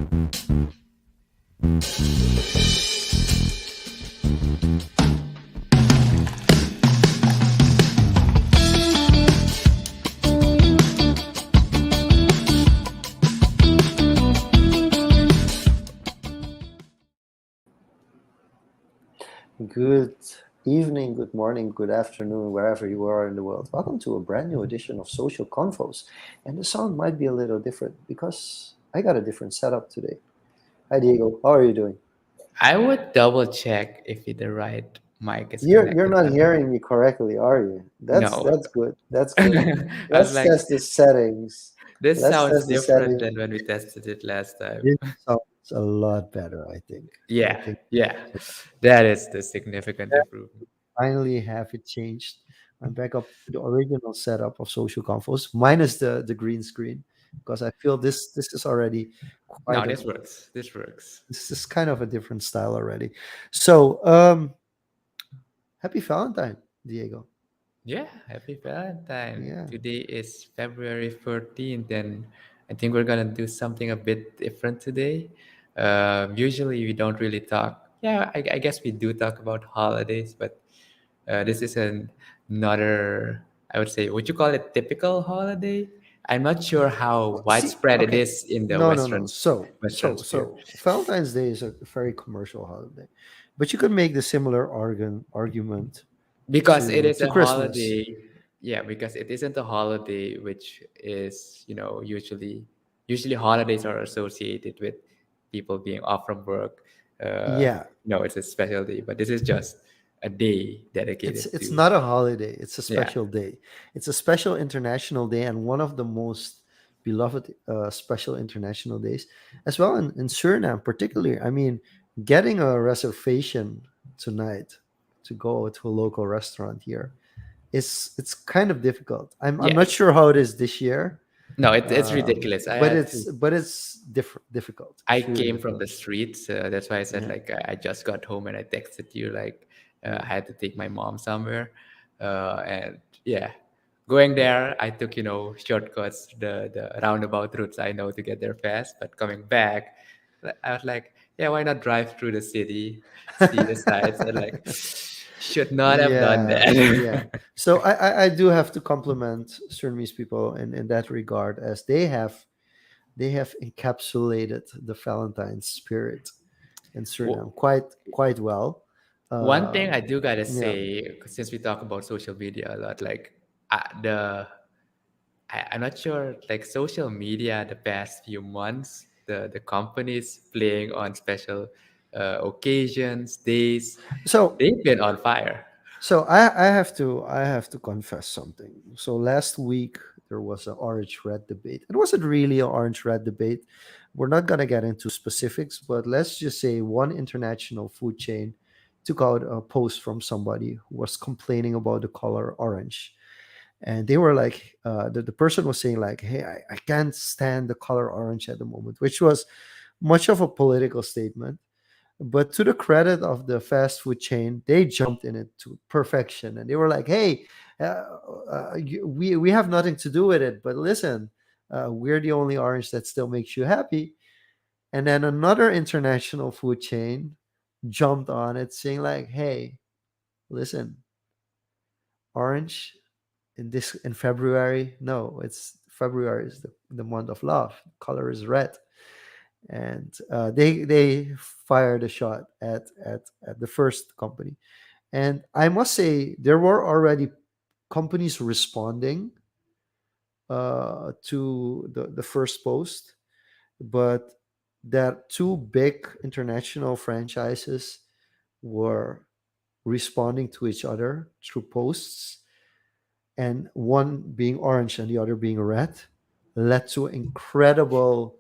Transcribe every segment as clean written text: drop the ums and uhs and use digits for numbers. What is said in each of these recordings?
Good evening, good morning, good afternoon, wherever you are in the world. Welcome to a brand new edition of Social Confoes. And the sound might be a little different because I got a different setup today. Hi, Diego. How are you doing? I would double check if the right mic is You're connected not or not. hearing me correctly, are you? That's No, that's good. That's good. I was Let's like, test the settings. this Let's sounds test the different settings. than when we tested it last time. This sounds a lot better, I think. I Yeah, think yeah, that is the significant improvement. finally have it changed. I'm back up to the original setup of Social Confoes, minus the green screen, because I feel this is already No, quite a this works. This works. this is kind of a different style already. So happy Valentine, Diego. Yeah, happy Valentine. Yeah. Today is February 14th, and I think we're gonna do something a bit different today. Usually we don't really talk. Yeah, I guess we do talk about holidays, but this is another, I would say, would you call it typical holiday? I'm not sure how Well, see, widespread it okay. is in the No, no, no. Western sphere. Valentine's Day is a very commercial holiday, but you could make the similar argument Because it is to a Christmas. holiday. Yeah, because it isn't a holiday which is, usually holidays are associated with people being off from work. Yeah, No, it's a special day, but this is just a day it's dedicated it's to. not a holiday, it's a Yeah. special day. It's a special international day and one of the most beloved special international days as well in Suriname particularly. I mean, getting a reservation tonight to go to a local restaurant here is it's kind of difficult. I'm not Yes. sure how it is this year, No, it's ridiculous. I but had it's to. difficult. I It's really came from difficult. the streets. That's why I said, Yeah. like, I just got home and I texted you, like, I Yeah. had to take my mom somewhere. And yeah, going there, I took, shortcuts, the roundabout routes I know to get there fast. But coming back, I was like, yeah, why not drive through the city, see the sights, and like, should not have done Yeah, yeah. that. So I do have to compliment Surinamese people in that regard, as they have encapsulated the Valentine spirit in Suriname quite well. One thing I Um, do gotta yeah. say, since we talk about social media a lot, like, the I'm not sure, like, social media the past few months, the companies playing on special occasions, days, So they've been on fire. I have to confess something. So last week there was an orange red debate. It wasn't really an orange red debate. We're not gonna get into specifics, but let's just say one international food chain took out a post from somebody who was complaining about the color orange. And they were like, the person was saying like, hey, I can't stand the color orange at the moment, which was much of a political statement. But to the credit of the fast food chain, they jumped in it to perfection, and they were like, "Hey, we have nothing to do with it, but listen, we're the only orange that still makes you happy." And then another international food chain jumped on it, saying like, "Hey, listen, orange in February? No, it's February is the month of love. Color is red." And they fired a shot at the first company. And I must say, there were already companies responding to the first post, but that two big international franchises were responding to each other through posts, and one being orange and the other being red, led to incredible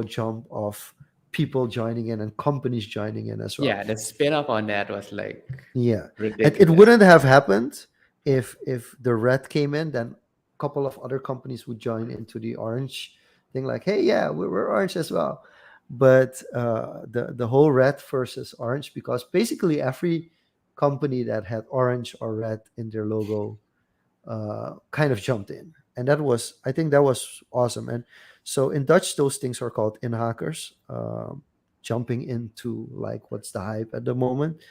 jump of people joining in and companies joining in as well. Yeah, the spin-off on that was like Yeah, and it ridiculous. wouldn't have happened if the red came in. Then a couple of other companies would join into the orange thing, like, hey, yeah, we're orange as well. But the whole red versus orange, because basically every company that had orange or red in their logo kind of jumped in, and I think that was awesome. And So in Dutch, those things are called inhakers, jumping into like what's the hype at the moment,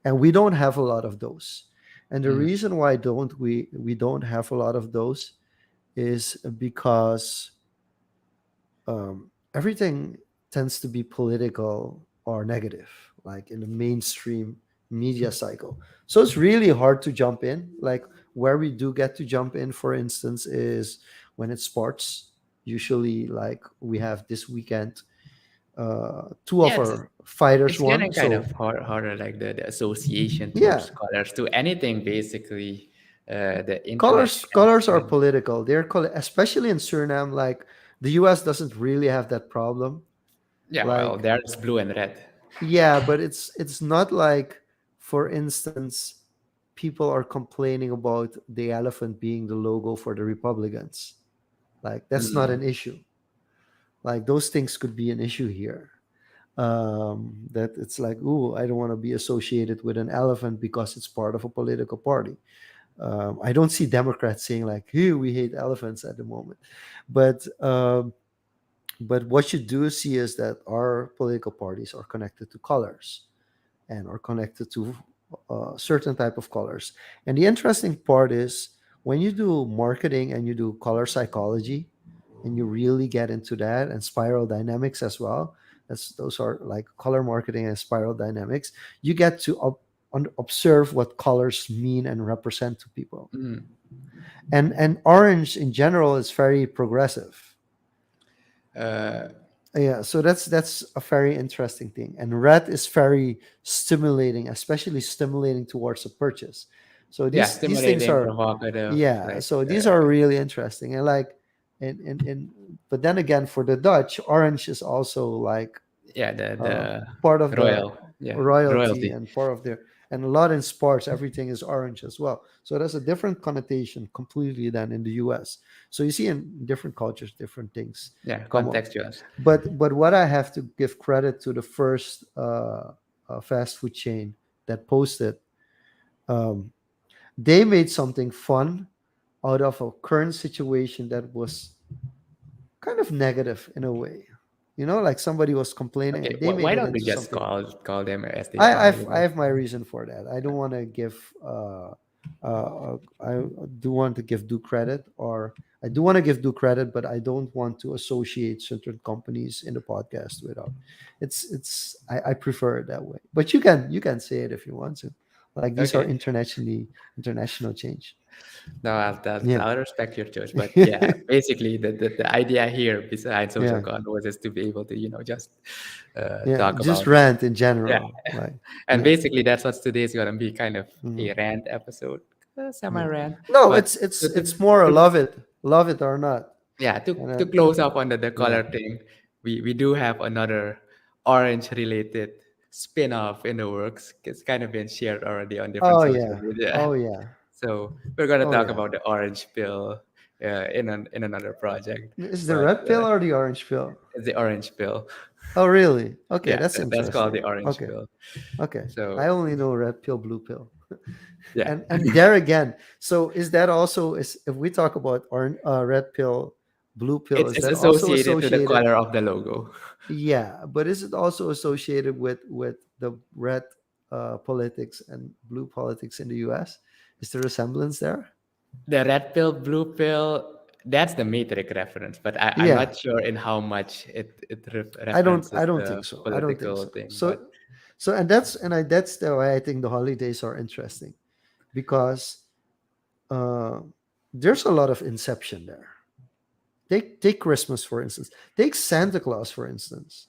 and we don't have a lot of those. And the Mm. reason why don't we don't have a lot of those is because everything tends to be political or negative, like in the mainstream media cycle. So it's really hard to jump in. Like where we do get to jump in, for instance, is when it's sports. Usually, like we have this weekend, two Yeah, of our fighters it's won. getting kind of So harder, like the association yeah, towards colors to anything basically. The international colors are trend. political. Especially in Suriname. Like the U.S. doesn't really have that problem. Yeah, well, Like there's blue and red. yeah, but it's not like, for instance, people are complaining about the elephant being the logo for the Republicans. Like that's not Mm. an issue. Like those things could be an issue here. That it's like, ooh, I don't want to be associated with an elephant because it's part of a political party. I don't see Democrats saying like, "Hey, we hate elephants" at the moment, but what you do see is that our political parties are connected to colors and are connected to certain type of colors. And the interesting part is when you do marketing and you do color psychology, and you really get into that and spiral dynamics as well. Those are like color marketing and spiral dynamics. You get to observe what colors mean and represent to people. Mm. And orange in general is very progressive. Uh, Yeah, so that's a very interesting thing. And red is very stimulating, especially stimulating towards a purchase. So yeah, these things stimulating, are, provocative, yeah, like so these are really interesting. And like and but then again, for the Dutch, orange is also like yeah, the uh, part of the royal, yeah, royalty royalty. and part of their, and a lot in sports everything is orange as well, so there's a different connotation completely than in the US. So you see in different cultures different things Yeah, come up. contextuals. But what I have to give credit to the first fast food chain that posted, um, they made something fun out of a current situation that was kind of negative in a way. You know, like somebody was complaining Okay, and they made why it don't we into just something. call them as they I, are? I've I have my reason for that. I don't want to give I do want to give due credit, or I do want to give due credit, but I don't want to associate certain companies in the podcast without. I prefer it that way. But you can say it if you want to. Like these are Okay, international change. no, Yeah. I'll respect your choice, but yeah, basically the idea here behind social Yeah. convo is to be able to just Yeah. talk Just about. rant in Yeah, general. Like and yeah. basically that's what today's gonna be, kind of Mhm. a rant episode, semi Yeah. rant, No, but it's more to love it or not. yeah, And to close up on the yeah. color thing, we do have another orange related spin-off in the works. It's kind of been shared already on different Oh social yeah. media. Oh yeah. So we're gonna Oh talk yeah. about the orange pill in another project, Is the but red pill or the orange pill? it's the orange pill. Oh really? Okay, Yeah, that's that's called interesting. the orange Okay. pill. Okay. I So only know red pill, blue pill. yeah, And there again, so is that also, is if we talk about red pill, blue pill, is it's that also associated to the associated? color of the logo. Yeah, but is it also associated with the red politics and blue politics in the US? Is there a resemblance there? The red pill, blue pill, that's the Matrix reference, but I'm Yeah, not sure in how much it I references don't the think so. I don't think political so. thing. So But that's the way I think the holidays are interesting, because uh, there's a lot of inception there. Take Christmas for instance. Take Santa Claus for instance.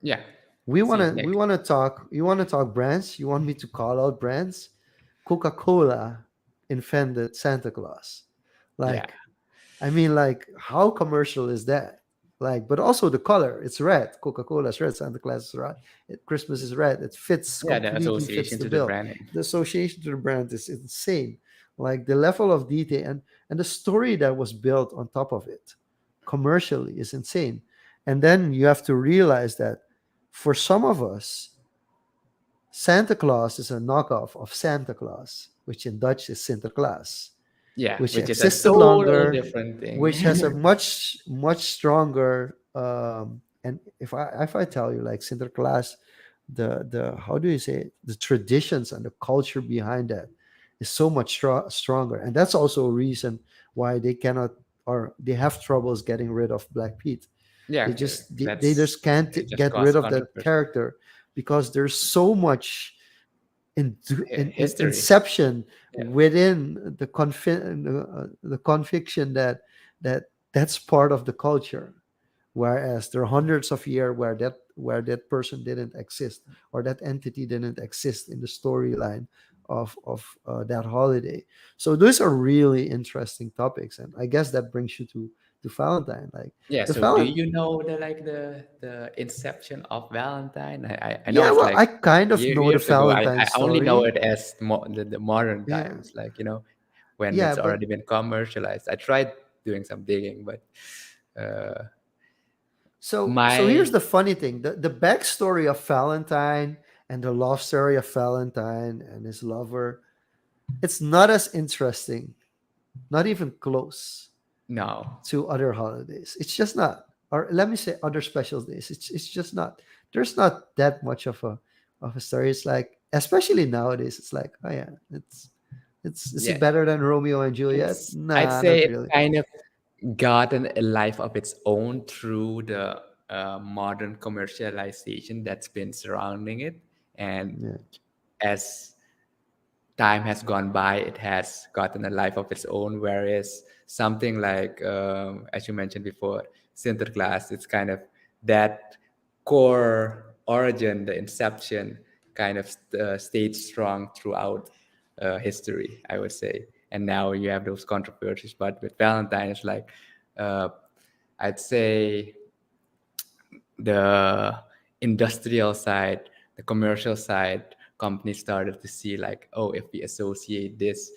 yeah, We Saint wanna Nick. we wanna talk. You wanna talk brands? You want me to call out brands? Coca Cola invented Santa Claus. Yeah, Like, I mean, like, how commercial is that? Like, but also the color, it's red. Coca Cola is red. Santa Claus is red. Christmas is red. It fits, yeah, the completely fits association the to the bill. branding. The association to the brand is insane. Like the level of detail and the story that was built on top of it commercially is insane. And then you have to realize that for some of us, Santa Claus is a knockoff of Santa Claus, which in Dutch is Sinterklaas. Yeah, which which is a existed total longer, different thing. which has a much stronger. And if I tell you like Sinterklaas, the how do you say it? The traditions and the culture behind that is so much stronger, and that's also a reason why they cannot or they have troubles getting rid of Black Pete. Yeah, They just they that's just can't it. Just get rid caused of that controversy. character because there's so much in History. inception Yeah, within the conviction that's part of the culture, whereas there are hundreds of years where that person didn't exist or that entity didn't exist in the storyline of that holiday. So those are really interesting topics, and I guess that brings you to Valentine. Like yeah. the So, do Valentine. you know the inception of Valentine? I know Yeah, it's well, like I kind of know the years ago. I Valentine only know story. it as the modern Yeah, times, like when yeah, it's but already been commercialized. I tried doing some digging, but uh, so here's my the funny thing: the backstory of Valentine and the love story of Valentine and his lover. It's not as interesting, not even close no, to other holidays. It's just not, or let me say other special days. It's just not. There's not that much of a story. It's like, especially nowadays, it's like, oh yeah, it's is yeah, it better than Romeo and Juliet? I'd Nah, say not it's really. kind of gotten a life of its own through the modern commercialization that's been surrounding it, and Yeah, as time has gone by, it has gotten a life of its own. Whereas something like, as you mentioned before, Sinterklaas, it's kind of that core origin, the inception, kind of stayed strong throughout history, I would say. And now you have those controversies. But with Valentine, it's like, uh, I'd say the industrial side, the commercial side, companies started to see like, oh, if we associate this,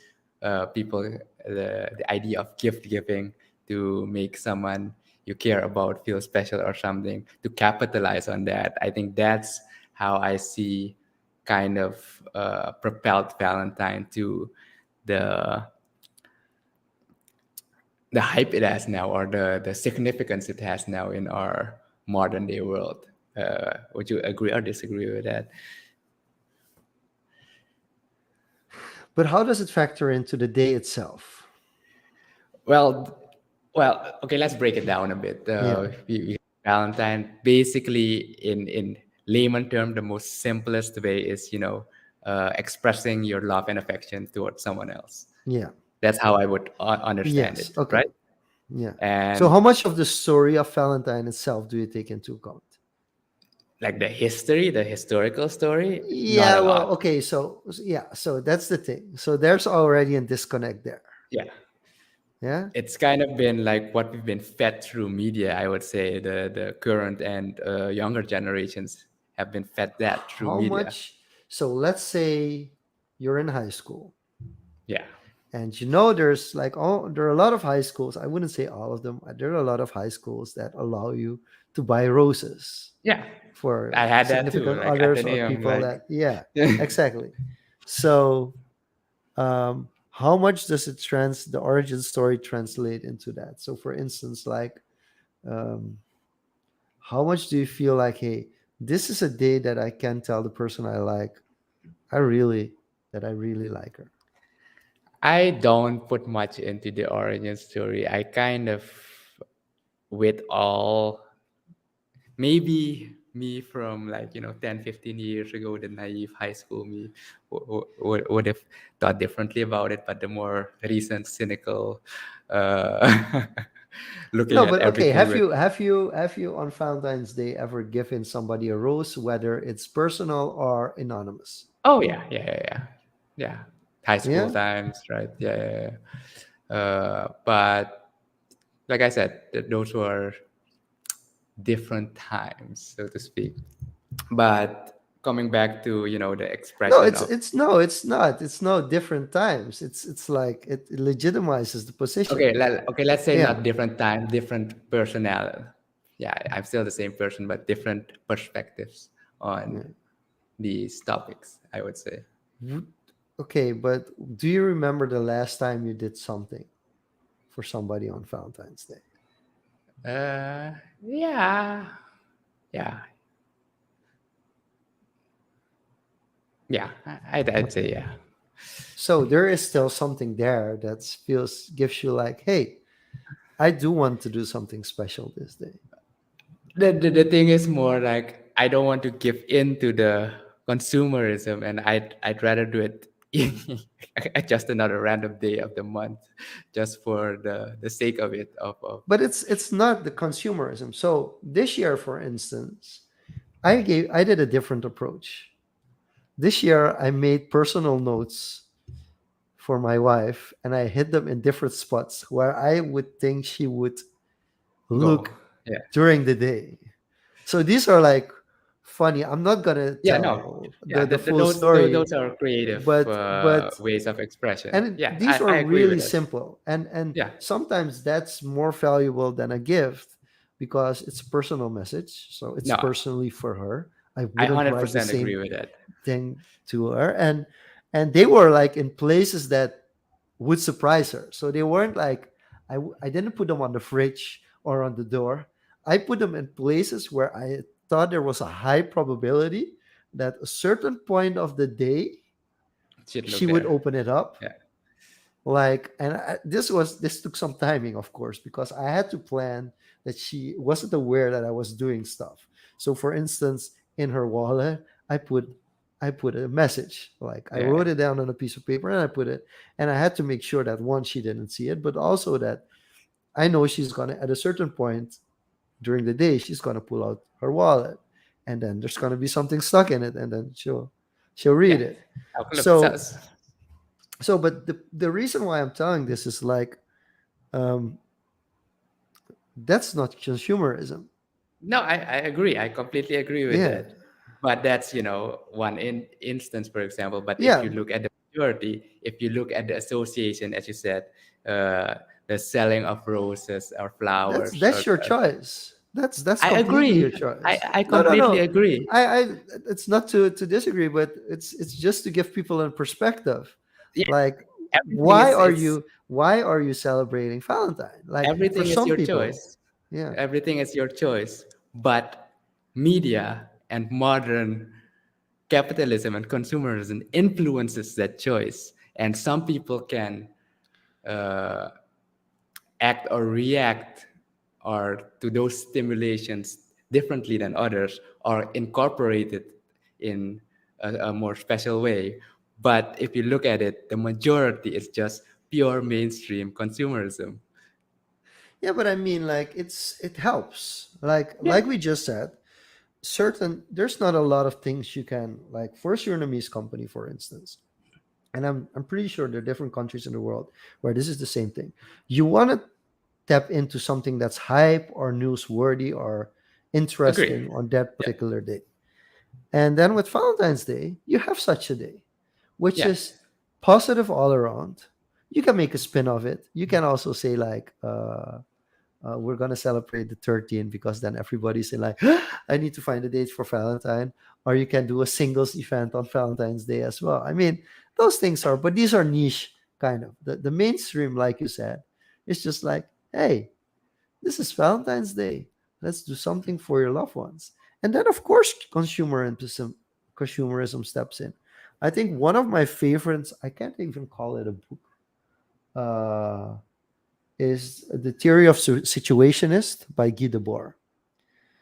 people, the idea of gift giving to make someone you care about feel special or something, to capitalize on that. I think that's how I see kind of propelled Valentine to the the hype it has now, or the significance it has now in our modern day world. Would you agree or disagree with that? but how does it factor into the day itself? Well, okay. Let's break it down a bit. Yeah, Valentine, basically, in layman term, the most simplest way is expressing your love and affection towards someone else. yeah, That's how I would understand yes, it, okay, right? yeah. So And how much of the story of Valentine itself do you take into account? like the history, the historical story, not Yeah, a well, lot. okay, yeah, so that's the thing. So there's already a disconnect there. Yeah, Yeah. it's kind of been like what we've been fed through media. I would say the current and younger generations have been fed that through How media. much? So let's say you're in high school, Yeah, and there's like there are a lot of high schools. I wouldn't say all of them. There are a lot of high schools that allow you to buy roses yeah, for I had that too, significant like others or Athenaeum, people like that, yeah, exactly. So how much does the origin story translate into that? So for instance, like um, how much do you feel like, hey, this is a day that I can tell the person I like, I really I really like her. I don't put much into the origin story. I kind of, with all, maybe me from like 10, 15 years ago, the naive high school me would have thought differently about it, but the more recent cynical uh looking No, at but okay, everything with, have you on Valentine's Day ever given somebody a rose, whether it's personal or anonymous? oh yeah, yeah, yeah, yeah, yeah, high school Yeah. times, right? Yeah, yeah, yeah. But like I said, those were different times, so to speak. But coming back to the No, expression it's of, it's no, it's not. It's no different times. It's like it legitimizes the okay, position. okay, let's say Yeah. not different time, different personnel. Yeah, I'm still the same person, but different perspectives on Yeah. these topics, I would say. Okay, but do you remember the last time you did something for somebody on Valentine's Day? Uh, yeah, yeah, yeah. I'd say Okay. yeah. So there is still something there that feels gives you like, hey, I do want to do something special this day. The thing is more like I don't want to give in to the consumerism, and I'd rather do it at just another random day of the month, just for the sake of it. Of But it's not the consumerism. So this year, for instance, I did a different approach. This year I made personal notes for my wife and I hid them in different spots where I would think she would go, look yeah, during the day. So these are like funny. I'm not gonna yeah, no, tell yeah. the full story, Those are creative but ways of expression. and Yeah, these I are agree with really it. simple and Yeah, sometimes that's more valuable than a gift because it's a personal message, so it's no, personally for her. I I wouldn't write the 100% same agree with that. thing to her, and they were like in places that would surprise her, so they weren't like I didn't put them on the fridge or on the door. I put them in places where I thought there was a high probability that a certain point of the day Should she look would there. open it up, Yeah, like this took some timing, of course, because I had to plan that she wasn't aware that I was doing stuff. So for instance, in her wallet I put a message, like I yeah, wrote it down on a piece of paper and I put it, and I had to make sure that one, she didn't see it, but also that I know she's gonna, at a certain point during the day, she's gonna pull out her wallet, and then there's gonna be something stuck in it, and then she'll yeah. read it. Look, So but the reason why I'm telling this is like, um, that's not consumerism. no, I agree. I completely agree with Yeah, that. But that's, one instance, for example. But if yeah, you look at the majority, if you look at the association, as you said, uh, the selling of roses or that's flowers, that's or your choice. That's I completely agree. your choice. I No, no, completely no. agree. I it's not to disagree, but it's just to give people a perspective. Yeah, Like, everything why are you celebrating Valentine? Like for everything is some your people, choice. yeah. Everything is your choice. But media and modern capitalism and consumerism influences that choice, and some people can uh, act or react or to those stimulations differently than others, or incorporate it in a more special way. But if you look at it, the majority is just pure mainstream consumerism. Yeah, but I mean, like, it helps. Yeah, Like we just said, certain there's not a lot of things you can, like, for a Surinamese company, for instance, and I'm pretty sure there are different countries in the world where this is the same thing. You want to tap into something that's hype or newsworthy or agree. interesting on that Yeah, particular day, and then with Valentine's Day, you have such a day, which yeah, is positive all around. You can make a spin of it. You can also say like, we're gonna celebrate the 13th because then everybody's in like, I need to find a date for Valentine. Or you can do a singles event on Valentine's Day as well. I mean, those things are, but these are niche kind of. The mainstream, like you said, is just like, hey, this is Valentine's Day. Let's do something for your loved ones. And then of course consumerism steps in. I think one of my favorites, I can't even call it a book, uh, is The Theory of Situationist by Guy Debord.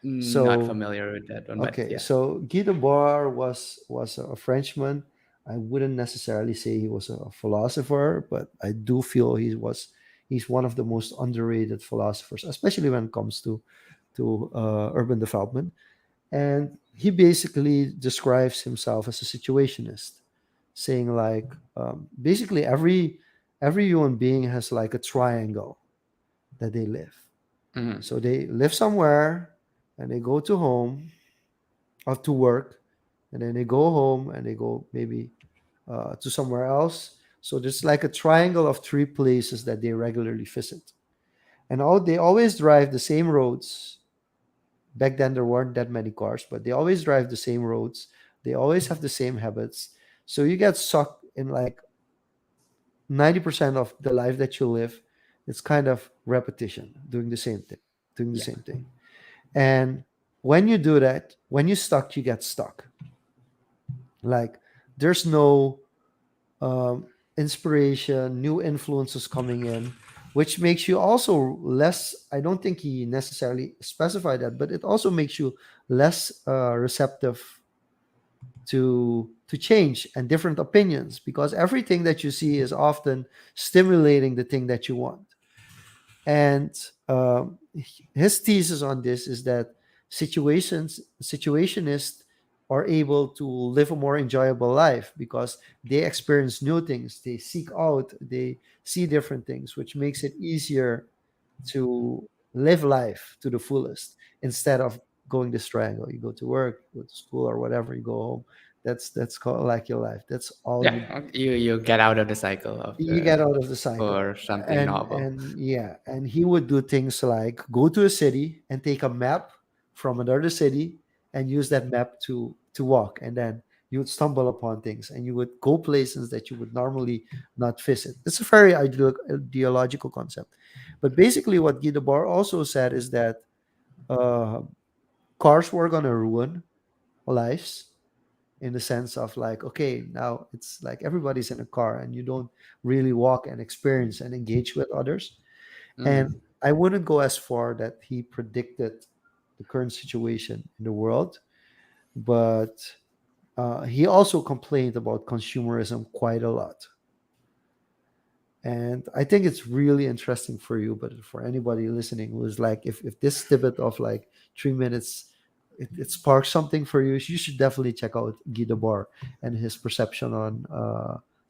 not So, familiar with that one, but okay, yeah. so Guy Debord was a Frenchman. I wouldn't necessarily say he was a philosopher, but I do feel he's one of the most underrated philosophers, especially when it comes to urban development. And he basically describes himself as a situationist, saying like, basically every human being has like a triangle that they live. Mhm. So they live somewhere and they go to home or to work, and then they go home and they go maybe to somewhere else. So there's like a triangle of three places that they regularly visit. And they always drive the same roads. Back then, there weren't that many cars, but they always drive the same roads. They always have the same habits. So you get sucked. in like 90% of the life that you live, it's kind of repetition, doing the same thing, doing the Yeah. same thing. And when you do that, when you stuck, you get stuck. Like there's no inspiration, new influences coming in, which makes you also less. I don't think he necessarily specified that, but it also makes you less receptive to change and different opinions, because everything that you see is often stimulating the thing that you want. And his thesis on this is that situationists are able to live a more enjoyable life because they experience new things, they seek out, they see different things, which makes it easier to live life to the fullest instead of going this triangle. You go to work, you go to school or whatever, you go home. That's called like your life. That's all Yeah, you do. you get out of the cycle of You get out of the cycle. for something and novel. and yeah, and he would do things like go to a city and take a map from another city and use that map to walk, and then you would stumble upon things and you would go places that you would normally not visit. It's a very ideological concept, but basically what Guy Debord also said is that uh, cars were going to ruin lives, in the sense of like, okay, now it's like everybody's in a car and you don't really walk and experience and engage with others. And Mm. I wouldn't go as far that he predicted the current situation in the world, but he also complained about consumerism quite a lot. And I think it's really interesting for you, but for anybody listening who's like, if this snippet of like 3 minutes, it sparks something for you, you should definitely check out Guy Debord and his perception on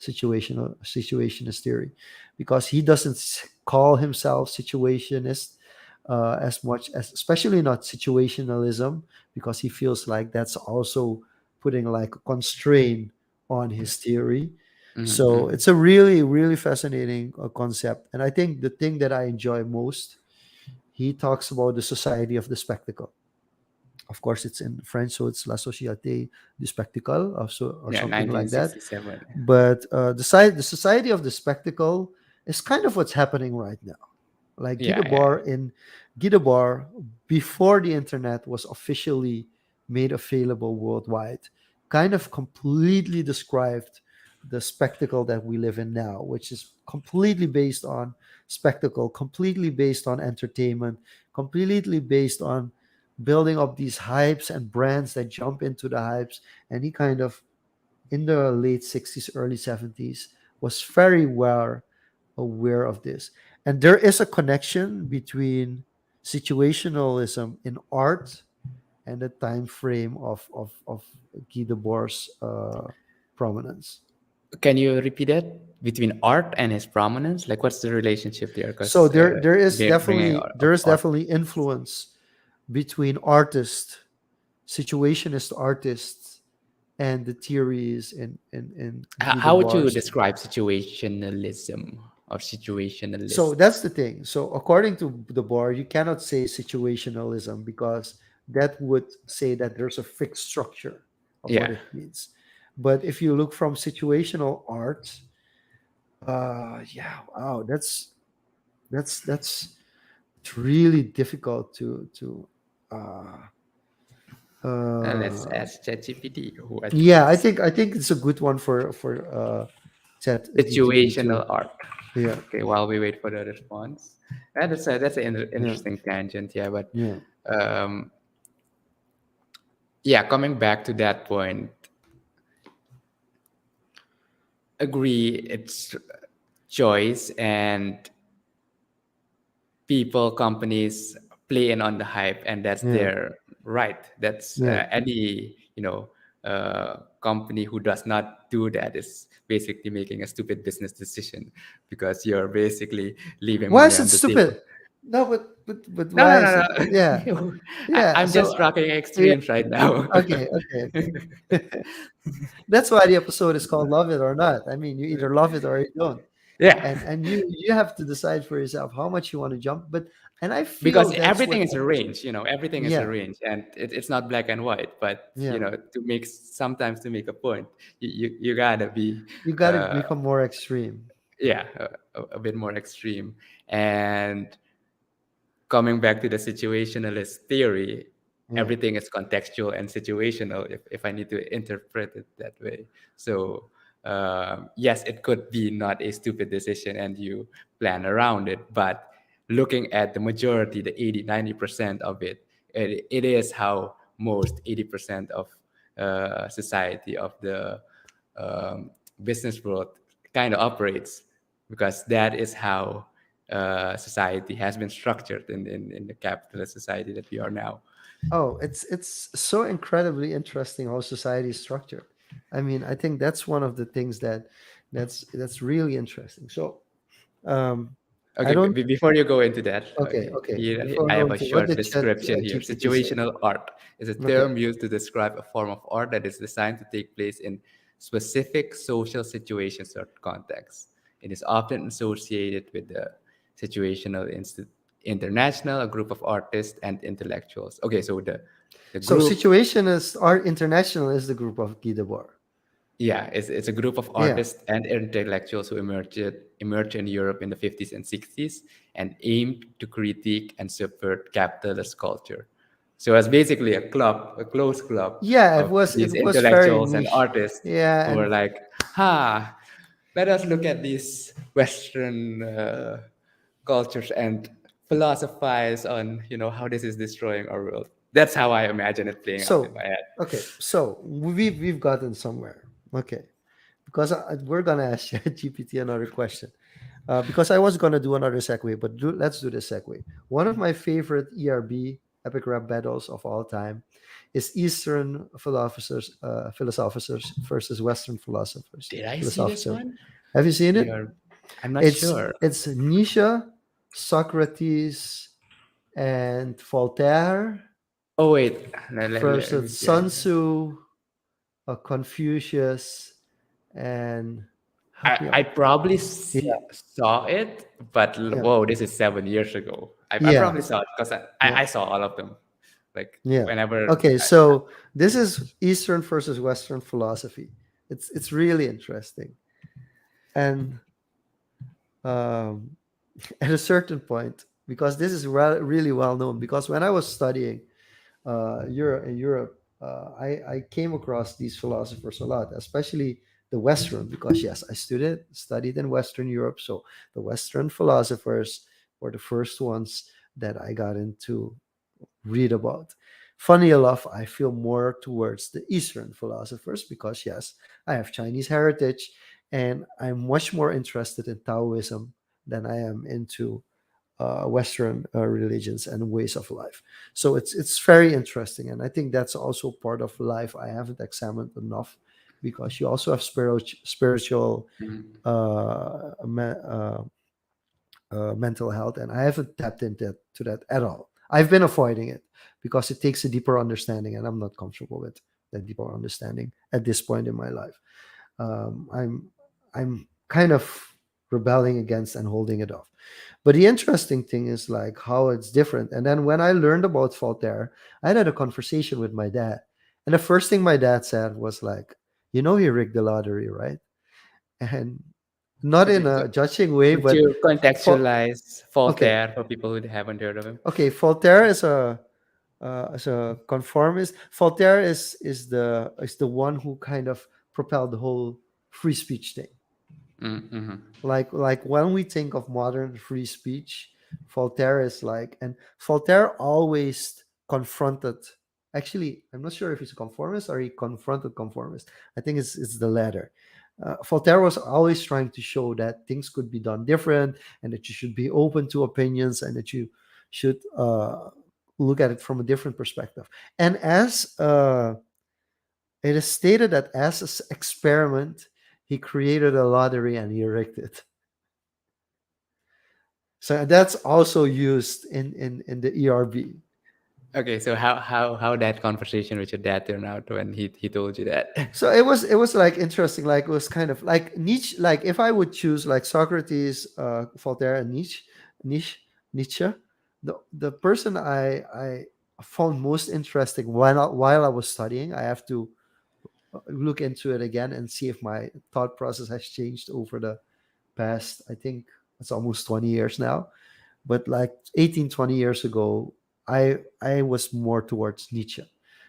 situationist theory, because he doesn't call himself situationist as much as, especially not situationalism, because he feels like that's also putting like a constraint on his theory. So Mm-hmm. it's a really, really fascinating concept. And I think the thing that I enjoy most, he talks about the society of the spectacle. Of course, it's in French, so it's La Société du Spectacle, or Yeah, something like that. 1967. But the society of the spectacle is kind of what's happening right now. Like Yeah, yeah. Guy Debord, before the internet was officially made available worldwide, kind of completely described the spectacle that we live in now, which is completely based on spectacle, completely based on entertainment, completely based on building up these hypes and brands that jump into the hypes. And he kind of, in the late 60s, early 70s, was very well aware of this. And there is a connection between situationalism in art and the time frame of Guy Debord's prominence. Can you repeat that? Between art and his prominence? Like, what's the relationship there? So Because bringing there is art. definitely influence between artists, situationist artists, and the theories in Guy How would you Debord's. describe situationalism or So situationalist? that's the thing. So according to the bar, you cannot say situationalism because that would say that there's a fixed structure of what Yeah. it means. But if you look from situational art, yeah, wow, that's it's really difficult to uh Let's uh ask ChatGPT what yeah, is I think it's a good one for chat GTP situational too. art. Yeah, Okay, while we wait for the response. That's an yeah, interesting tangent, yeah. But yeah, um, yeah, coming back to that point, agree it's choice and people, companies play in on the hype, and that's yeah, their right. That's yeah. any company who does not do that is basically making a stupid business decision because you're basically leaving Why money is it on the stupid? table. No, but No, why no, is no, it? Yeah, no. yeah. I'm So just rocking yeah, extremes right now. okay, okay, okay. That's why the episode is called "Love It or Not." I mean, you either love it or you don't. Yeah, and you have to decide for yourself how much you want to jump. But and I feel because that's everything what, is arranged, everything is yeah, arranged, and it's not black and white. But yeah, sometimes to make a point, you gotta be you got to uh become more extreme. yeah, a bit more extreme. And coming back to the situationalist theory, Yeah. everything is contextual and situational, if I need to interpret it that way. So, yes, it could be not a stupid decision and you plan around it, but looking at the majority, the 80-90% of it is how most 80% of society, of the um, business world kind of operates, because that is how society has been structured in the capitalist society that we are now. Oh, it's so incredibly interesting how society is structured. I mean, I think that's one of the things that's really interesting. So, um, I Okay, don't. before you go into that, Okay, okay. here Before I I go have a into what short did Chat description here. GPT say? Situational art is a Okay, term used to describe a form of art that is designed to take place in specific social situations or contexts. It is often associated with the international, a group of artists and intellectuals. Okay, so the so group. situation is Art International is the group of Guy Debord. Yeah, it's a group of Yeah. artists and intellectuals who emerged in Europe in the 50s and 60s and aimed to critique and subvert capitalist culture. So it's basically a club, a closed club Yeah, of it these was very intellectuals and niche. artists Yeah, who were and like, "Ha, let us look at these Western cultures and philosophize on how this is destroying our world." That's how I imagine it playing out in so my head. okay, so we've gotten somewhere. Okay, because we're gonna ask GPT another question. Because I was gonna do another segue, but let's do the segue. One of my favorite ERB epic rap battles of all time is Eastern philosophers versus Western Did I see this philosophers. one? Have you seen it? You're, I'm not sure. It's Nietzsche, Socrates, and Voltaire Oh wait, let me versus see. Sun Tzu, Confucius, and help me I out. probably Yeah, saw it, but yeah, whoa, this is 7 years ago. I yeah, probably saw it because yeah. I saw all of them. Like Yeah. whenever Okay, I, so this is Eastern versus Western philosophy. It's really interesting, and um, at a certain point, because this is really well known. Because when I was studying Europe, I came across these philosophers a lot, especially the Western. Because yes, I studied in Western Europe, so the Western philosophers were the first ones that I got into read about. Funny enough, I feel more towards the Eastern philosophers because, yes, I have Chinese heritage and I'm much more interested in Taoism than I am into Western religions and ways of life. So it's very interesting, and I think that's also part of life I haven't examined enough, because you also have spiritual Mhm. uh, me- uh, mental health, and I haven't tapped into to that at all. I've been avoiding it because it takes a deeper understanding, and I'm not comfortable with that deeper understanding at this point in my life. um, i'm I'm kind of rebelling against and holding it off. But the interesting thing is like how it's different. And then when I learned about Voltaire, I had a conversation with my dad, and the first thing my dad said was like, he rigged the lottery, right? And not in Okay, so a judging way, could but you for contextualize okay, Voltaire for people who haven't heard of him? okay, Voltaire is a conformist. Voltaire is the one who kind of propelled the whole free speech thing. Mm-hmm. Like when we think of modern free speech, Voltaire is like, and Voltaire always confronted. Actually, I'm not sure if he's a conformist or he confronted conformist. I think it's the latter. Voltaire was always trying to show that things could be done different, and that you should be open to opinions, and that you should look at it from a different perspective. And as it is stated that as an experiment, he created a lottery and he rigged it. So that's also used in the ERB. Okay, so how that conversation with your dad turned out when he told you that? So it was like interesting. Like it was kind of like Nietzsche. Like if I would choose like Socrates, Voltaire, and Nietzsche, Nietzsche, the person I found most interesting while I was studying. I have to look into it again and see if my thought process has changed over the past. I think it's almost 20 years now, but like 18, 20 years ago, I was more towards Nietzsche.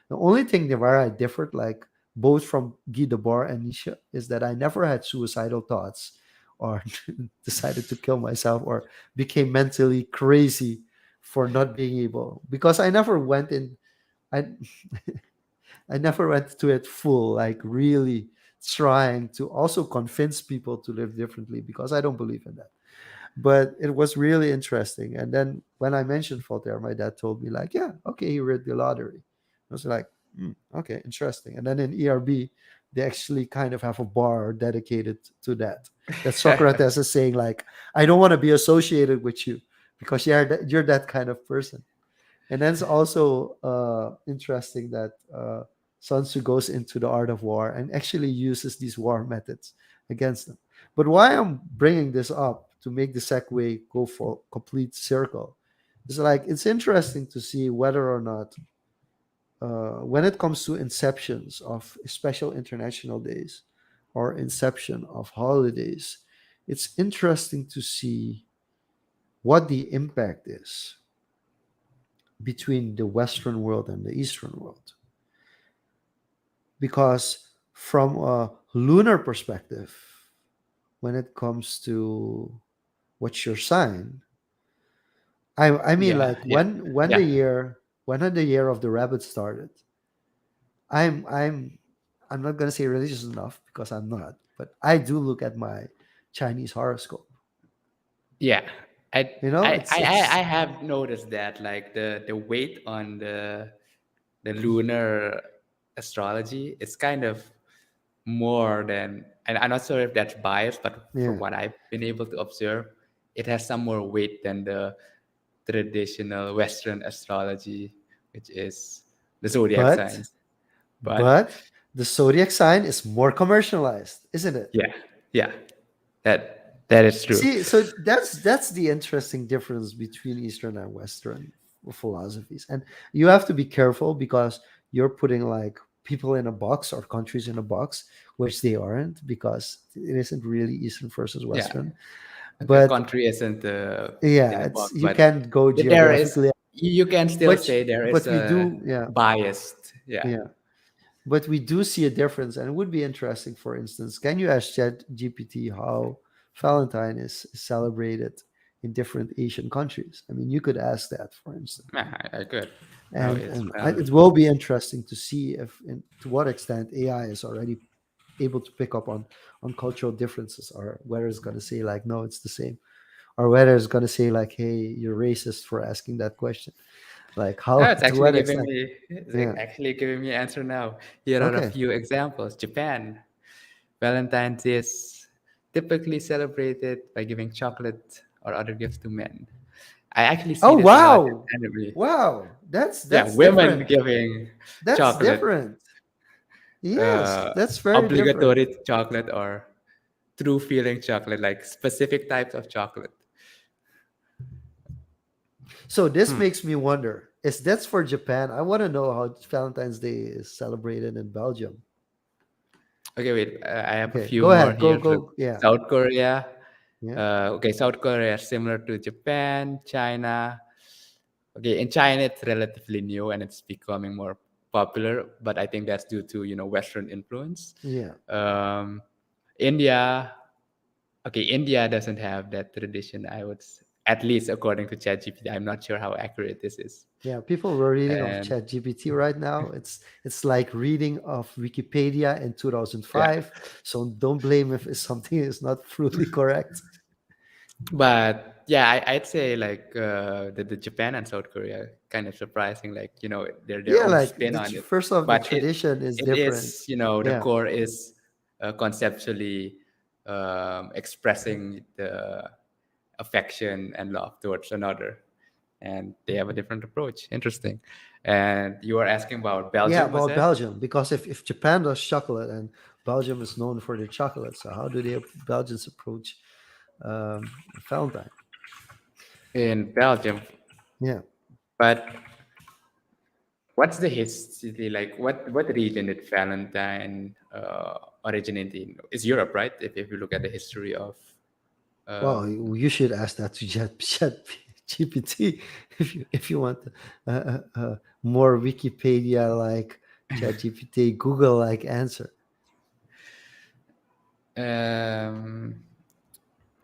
The only thing that where I differed, like both from Guy Debord and Nietzsche, is that I never had suicidal thoughts or decided to kill myself or became mentally crazy for not being able, because I never went in. I I never went to it full, like really trying to also convince people to live differently, because I don't believe in that. But it was really interesting. And then when I mentioned Voltaire, my dad told me like, yeah, okay, he read the lottery. I was like, okay, interesting. And then in ERB, they actually kind of have a bar dedicated to that. That Socrates is saying like, I don't want to be associated with you because you're that kind of person. And then it's also interesting that Sun Tzu goes into the art of war and actually uses these war methods against them. But why I'm bringing this up to make the segue go for complete circle is like it's interesting to see whether or not when it comes to inceptions of special international days or inception of holidays, it's interesting to see what the impact is between the Western world and the Eastern world. Because from a lunar perspective, when it comes to what's your sign, I mean Yeah, like yeah, yeah. when the year of the rabbit started, I'm I'm I'm not gonna say religious enough because I'm not, but I do look at my Chinese horoscope. Yeah, I, You know, I it's have noticed that like the weight on the lunar astrology is kind of more than, and I'm not sure if that's biased, but from yeah. what I've been able to observe, it has some more weight than the traditional Western astrology, which is the zodiac But signs. But but the zodiac sign is more commercialized, isn't it? yeah, yeah, that is true. See, so that's the interesting difference between Eastern and Western philosophies, and you have to be careful because you're putting like people in a box or countries in a box, which they aren't, because it isn't really Eastern versus Yeah, Western. a But country isn't in yeah, a it's box, you but can't go there is, geographically, you can still but say there is but we a do, yeah, biased. Yeah. yeah. But we do see a difference, and it would be interesting. For instance, can you ask Chat GPT how Valentine is celebrated in different Asian countries? I mean, you could ask that, for instance, Yeah, I could. How and it's it found. will be interesting to see if, to what extent AI is already able to pick up on cultural differences, or whether it's going to say like, no, it's the same, or whether it's going to say like, hey, you're racist for asking that question. Like how No, it's to actually what giving extent? me it's Yeah. actually giving me answer now. Here are a Okay. few examples. Japan. Valentine's Day is typically celebrated by giving chocolate or other gifts to men. I actually see Oh this a lot wow, in anime. wow, Yeah, that's women different. giving That's chocolate, different. Yes, uh, that's very different. obligatory chocolate or true feeling chocolate, like specific types of chocolate. So this Hmm. makes me wonder: is that's for Japan? I want to know how Valentine's Day is celebrated in Belgium. Okay, wait. I have a Okay, few go more ahead. Go here. So go. Yeah, South Korea. yeah, Okay, South Korea is similar to Japan, China. Okay, in China it's relatively new and it's becoming more popular, but I think that's due to Western influence. yeah, Um, India. Okay, India doesn't have that tradition. At least according to ChatGPT. I'm not sure how accurate this is. yeah. People were reading of And ChatGPT right now. It's like reading of Wikipedia in yeah, 2005. So don't blame if something is not fully correct. but yeah, I'd say like the Japan and South Korea kind of surprising, like their Yeah, own like spin on it. first off, the But tradition is it different. is the Yeah, core is conceptually expressing the affection and love towards another, and they have a different approach. Interesting. And you were asking about Yeah, Belgium, was about that? Belgium, because if Japan does chocolate and Belgium is known for their chocolate, so how do they Belgians approach Valentine? In Belgium. Yeah. But what's the history like? What region did Valentine originate in? It's Europe, right? If you look at the history of Well, um, you should ask that to Chat GPT if you want more Wikipedia like Chat GPT, Google like answer. um,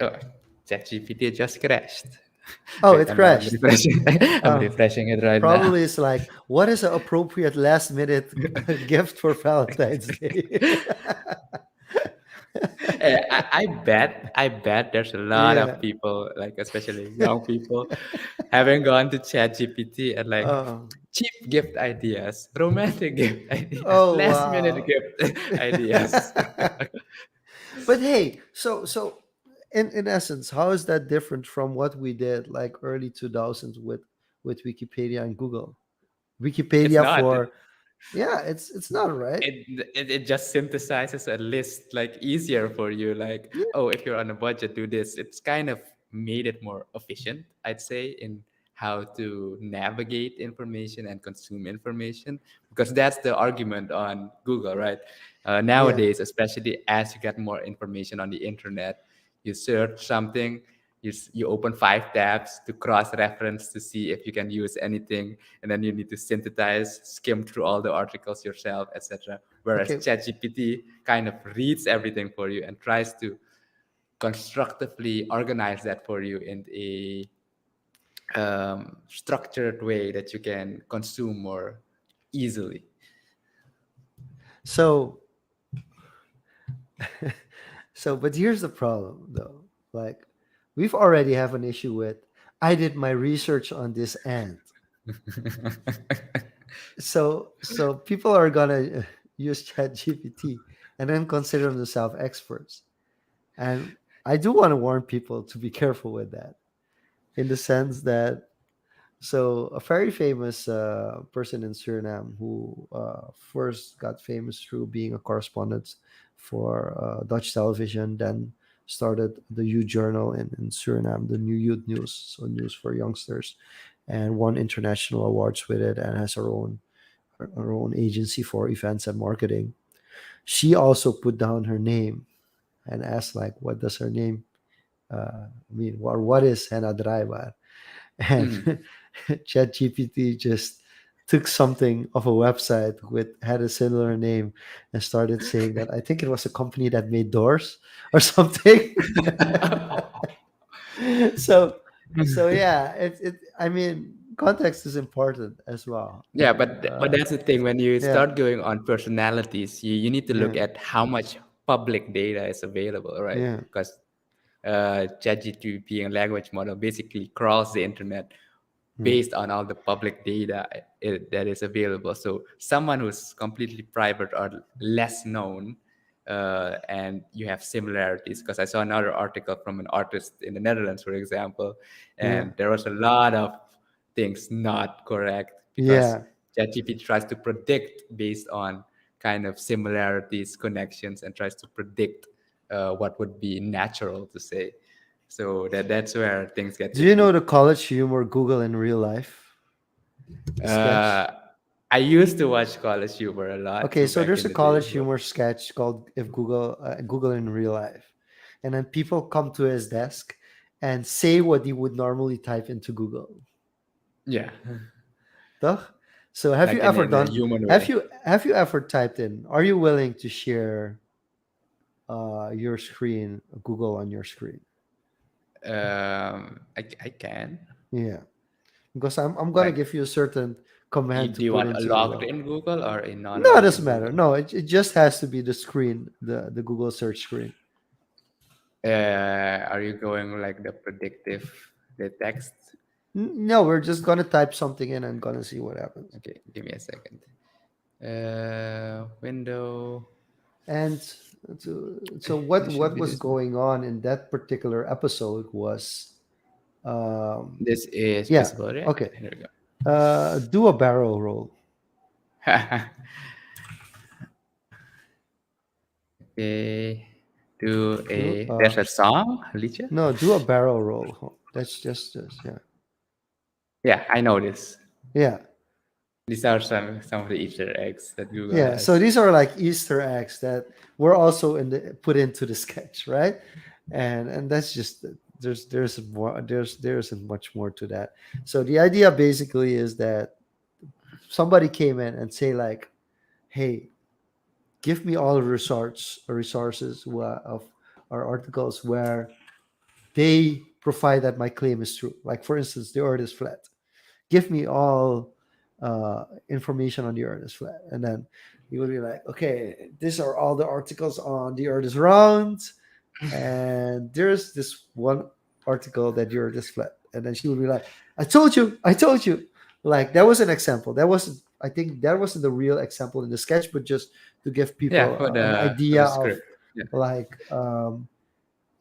oh, ChatGPT just crashed. Oh, Wait, it I'm crashed. refreshing. I'm Uh, refreshing it right now. Probably it's like, what is an appropriate last minute gift for Valentine's Day? I bet there's a lot of Yeah. people, like especially young people, having gone to ChatGPT and like Oh, cheap gift ideas, romantic gift ideas, oh last minute wow. gift ideas. But hey, so in essence, how is that different from what we did like early 2000s with Wikipedia and Google? It's Wikipedia not. for yeah, it's not right. It just synthesizes a list like easier for you, like, Yeah, oh, if you're on a budget, do this. It's kind of made it more efficient, I'd say, in how to navigate information and consume information, because that's the argument on Google, right? yeah. Nowadays, especially as you get more information on the internet, you search something, you open 5 tabs to cross reference to see if you can use anything, and then you need to synthesize, skim through all the articles yourself, etc. Whereas Okay. ChatGPT kind of reads everything for you and tries to constructively organize that for you in a structured way that you can consume more easily. So but here's the problem though. Like we've already have an issue with I did my research on this ant. So people are gonna use ChatGPT and then consider themselves experts. And I do want to warn people to be careful with that, in the sense that a very famous person in Suriname who first got famous through being a correspondent for Dutch television, then started the Youth Journal in Suriname, the New Youth News, so news for youngsters, and won international awards with it, and has her own agency for events and marketing. She also put down her name and asked, like, what does her name mean? What is Hena Driver? And Mhm. ChatGPT just took something of a website with had a similar name and started saying that I think it was a company that made doors or something. so yeah, it I mean context is important as well. Yeah, but that's the thing. When you Yeah, start going on personalities, you need to look yeah, at how much public data is available, right? yeah, Because ChatGPT being a language model basically crawls the internet yeah, based on all the public data that is available. So someone who's completely private or less known, and you have similarities. Because I saw another article from an artist in the Netherlands, for example, yeah, and there was a lot of things not correct because yeah. ChatGPT tries to predict based on kind of similarities, connections, and tries to predict what would be natural to say. So that's where things get Do you know iffy. the college humor Google in real life Uh, sketch? I used to watch College Humor a lot Okay, too so back there's in a the day. college humor sketch called "If Google in Real Life," and then people come to his desk and say what he would normally type into Google. Yeah, Toch? So have you like ever in a done? human way. Have you ever typed in? Are you willing to share your screen, Google on your screen? I can. Yeah, because I'm gonna Like, give you a certain command to do you put want a into logged Google. in Google or a No, it non-logged doesn't in matter. Google? No, it just has to be the screen, the Google search screen. Are you going like the text? No, we're just gonna type something in and gonna see what happens. Okay, give me a second. Window. And so This should what be was this. going on in that particular episode was This is yeah, visible, right? okay. Here we go. Do a barrel roll. Okay. Do Do a there's a song, Alicia? no, do a barrel roll. That's just yeah, Yeah, I know this. yeah, These are some of the Easter eggs that Google yeah. So has. these are like Easter eggs that were also in the put into the sketch, right? And that's just there's more there isn't much more to that. So the idea basically is that somebody came in and say like, hey, give me all the resources of our articles where they provide that my claim is true. Like for instance, the earth is flat. Give me all information on the earth is flat. And then you would be like, okay, these are all the articles on the earth is round. And there's this one article that the earth is flat. And then she would be like, I told you. Like that was an example. That wasn't, I think that wasn't the real example in the sketch, but just to give Yeah, people an for idea the of script. Yeah. like,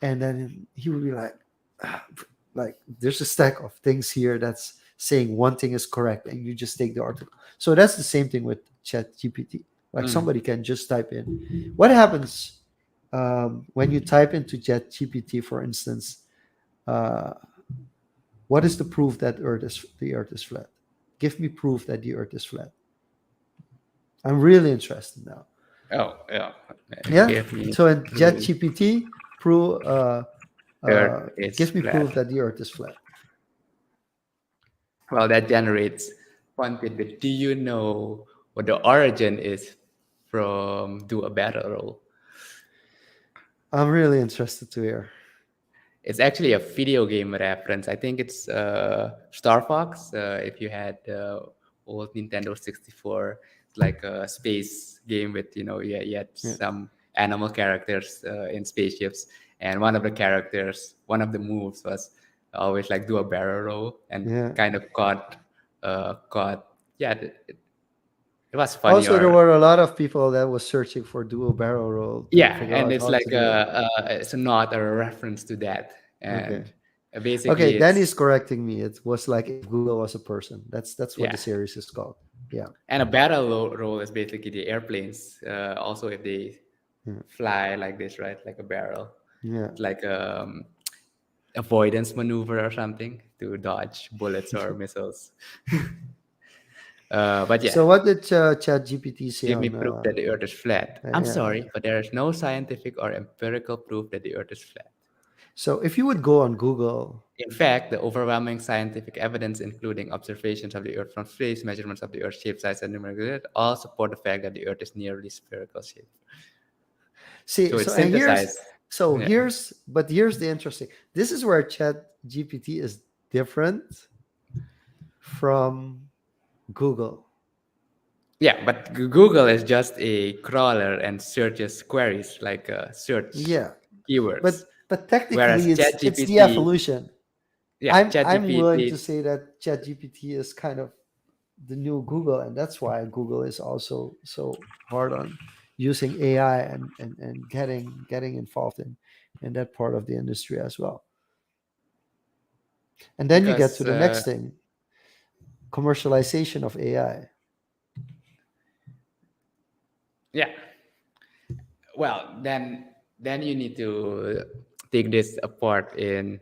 and then he would be like, "Ah, like there's a stack of things here that's saying one thing is correct and you just take the article. So that's the same thing with chat gpt. Like Mm. somebody can just type in what happens when you type into chat gpt, for instance, uh, what is the proof that the earth is flat? Give me proof that the earth is flat. I'm really interested now. Oh, yeah. Yeah, Give me so in chat proof gpt, prove Earth is give me proof flat. that the earth is flat. Well, that generates fun tidbit. Do you know what the origin is from Do a Battle Roll? I'm really interested to hear. It's actually a video game reference. I think it's Star Fox. If you had old Nintendo 64, it's like a space game with, you had Yeah, some animal characters in spaceships. And one of the characters, one of the moves was always like do a barrel roll and yeah. kind of caught, yeah, it was funny Also, there or were a lot of people that was searching for dual barrel roll to yeah, figure and out it's how to like do it. it's not a reference to that. Okay. And Okay, basically Danny's it's correcting me. It was like if Google was a person. That's what yeah. the series is called. Yeah. And a battle roll is basically the airplanes. Also, if they Yeah. fly like this, right, like a barrel, Yeah. it's like avoidance maneuver or something to dodge bullets or missiles. But yeah, So what did Chat GPT say give me on proof that the Earth is flat. I'm yeah. sorry, but there is no scientific or empirical proof that the Earth is flat. So if you would go on Google, In fact, the overwhelming scientific evidence, including observations of the Earth from space, measurements of the Earth's shape, size, and numerical, all support the fact that the Earth is nearly spherical shape. see, So so it's and synthesized. Yeah. here's the interesting. This is where Chat GPT is different from Google. Yeah, but Google is just a crawler and searches queries like search Yeah. keywords. But Whereas technically it's the ChatGPT, evolution. yeah, I'm willing to ChatGPT, say that ChatGPT is kind of the new Google, and that's why Google is also so hard on using AI and getting involved in that part of the industry as well. And then you get because to the next thing, commercialization of AI. yeah, well then you need to take this apart in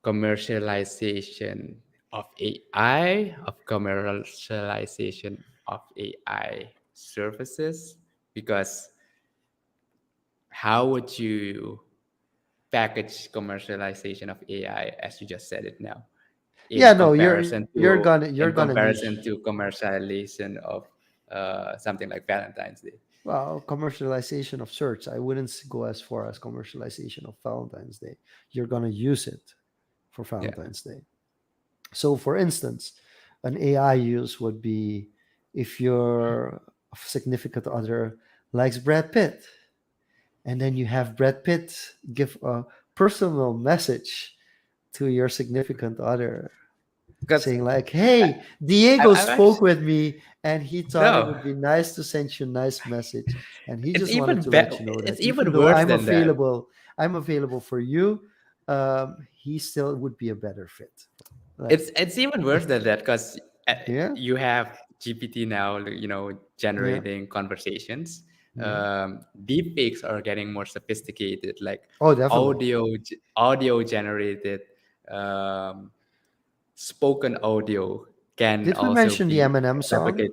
commercialization of AI, of commercialization of AI services, because how would you package commercialization of AI as you just said it now Yeah, no, you're in gonna need, comparison to commercialization of something like Valentine's Day? well, commercialization of search. I wouldn't go as far as commercialization of Valentine's Day. You're gonna use it for Yeah. Valentine's Day. So, for instance, an AI use would be if your significant other likes Brad Pitt, and then you have Brad Pitt give a personal message to your significant other Because saying like, "Hey, Diego I'm spoke actually with me, and he thought it no, would be nice to send you a nice message, and he it's just wanted even to let you know that it's even even though worse than that. I'm available for you. He still would be a better fit." Like, It's even worse than that because yeah, you have GPT now, yeah, generating conversations. yeah. Deep fakes are getting more sophisticated, like Oh, definitely. audio generated, um, spoken audio can Did we also mention the be Eminem song? replicated.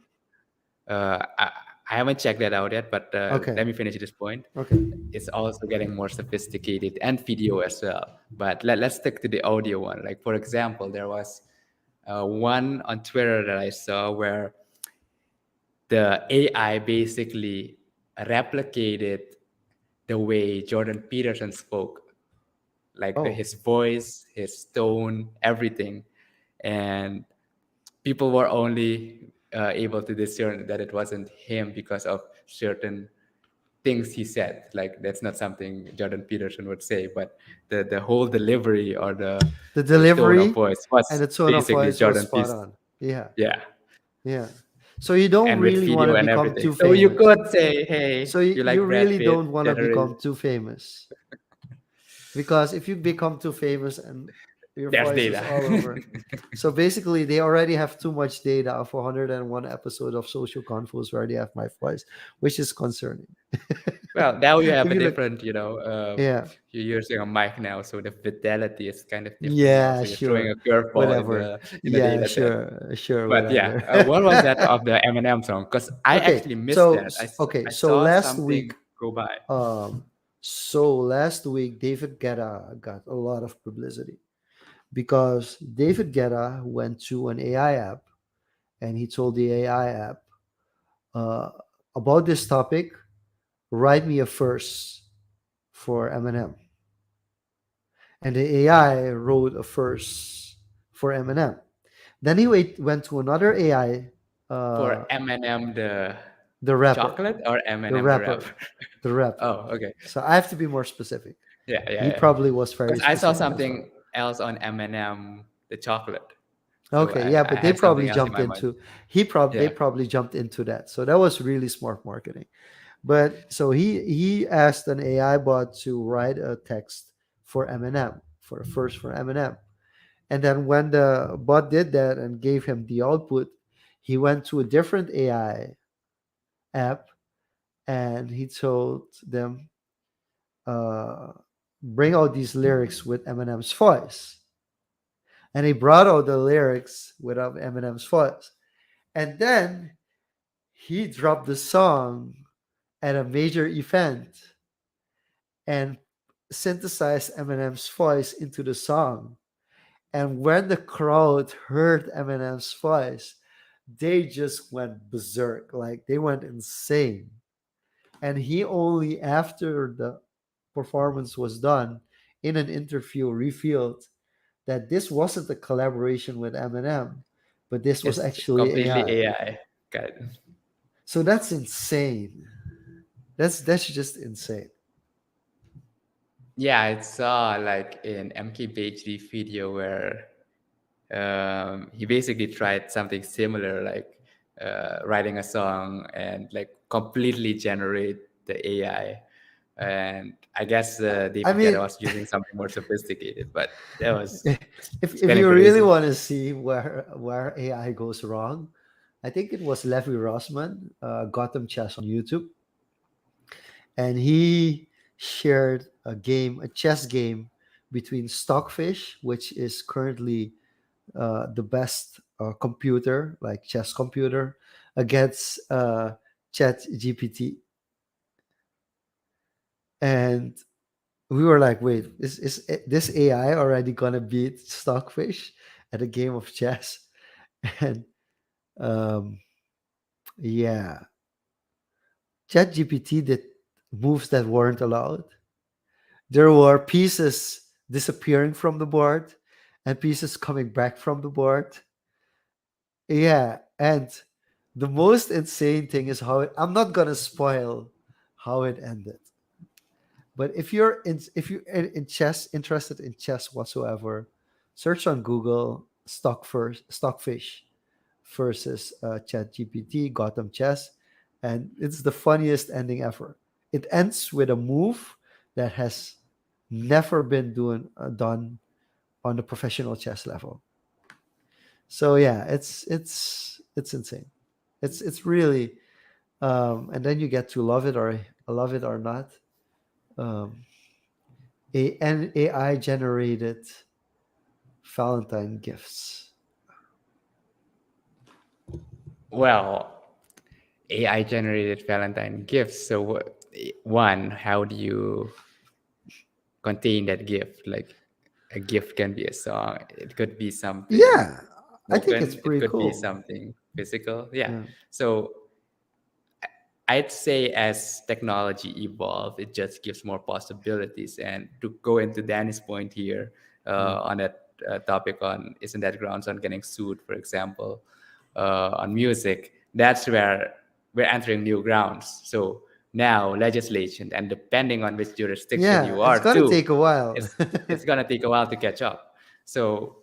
I haven't checked that out yet, but Okay, let me finish this point. okay. It's also getting more sophisticated and video as well. But let's stick to the audio one. Like, for example, there was one on Twitter that I saw where the AI basically replicated the way Jordan Peterson spoke, like Oh, his voice, his tone, everything. And people were only able to discern that it wasn't him because of certain things he said. Like that's not something Jordan Peterson would say, but the whole delivery or the the tone of delivery voice was and the tone of basically voice was Jordan spot Peterson. on. Yeah, Yeah, yeah. So you don't and with really want video to and become everything. too So you famous. could say, So hey, you you like Brad really Pitt, don't want to generate. become too famous, because if you become too famous and your There's voice is data. all over, so basically they already have too much data of 101 episodes of social confos where they have my voice, which is concerning. Well, now you have If a you look, different, yeah, you're using a mic now, so the fidelity is kind of different now. yeah, So you're throwing sure, a curveball in whatever, the yeah, data set. sure, sure, But yeah, whatever. what was that of the Eminem song? Because I Okay, actually missed so that. okay, I so saw last week, something go by um, so last week David Guetta got a lot of publicity because David Guetta went to an AI app and he told the AI app, uh, about this topic, write me a verse for Eminem, and the AI wrote a verse for Eminem. Then he went to another AI, for uh, Eminem the the rapper, chocolate or the Eminem the rapper. rapper, the rapper. Oh, okay. So I have to be more specific. Yeah, yeah, He yeah. probably was very Because I saw specific as something well. else on Eminem the chocolate, so Okay, yeah, I but they had probably something else in jumped my mind. into they Yeah, probably jumped into that. So that was really smart marketing. But so he asked an AI bot to write a text for Eminem, for a first for Eminem. And then when the bot did that and gave him the output, he went to a different AI app and he told them, uh, bring out these lyrics with Eminem's voice. And he brought out the lyrics without Eminem's voice. And then he dropped the song at a major event and synthesized Eminem's voice into the song. And when the crowd heard Eminem's voice, they just went berserk. Like they went insane. And he only, after the performance was done, in an interview, revealed that this wasn't a collaboration with Eminem, but this was it's actually completely AI. AI. Got it. So that's insane. That's just insane. Yeah, I saw like in MKBHD video where he basically tried something similar, like writing a song and like completely generate the AI. And I guess I David Guetta mean, was using something more sophisticated, but that was if it's if kind of you really crazy. want to see where AI goes wrong, I think it was Levi Rossman, Gotham Chess on YouTube, and he shared a chess game between Stockfish, which is currently the best computer, like chess computer, against Chat GPT, and we were like, wait, is this AI already gonna beat Stockfish at a game of chess? And um, yeah, ChatGPT did moves that weren't allowed. There were pieces disappearing from the board and pieces coming back from the board. Yeah, and the most insane thing is I'm not gonna spoil how it ended. But if you're in chess, interested in chess whatsoever, search on Google Stockfish versus ChatGPT Gotham Chess, and it's the funniest ending ever. It ends with a move that has never been done on the professional chess level. So yeah, it's insane. It's really and then you get to love it or not. Um, an AI generated Valentine gifts. Well, AI generated Valentine gifts. So, one, how do you contain that gift? Like, a gift can be a song, it could be something Yeah, I think it's spoken, it pretty could be cool. something physical. Yeah. Yeah, So, I'd say as technology evolves, it just gives more possibilities. And to go into Danny's point here yeah, on that topic on isn't that grounds on getting sued, for example, on music, that's where we're entering new grounds. So now legislation, and depending on which jurisdiction yeah. you It's are gonna too, take a while. it's gonna take a while to catch up. So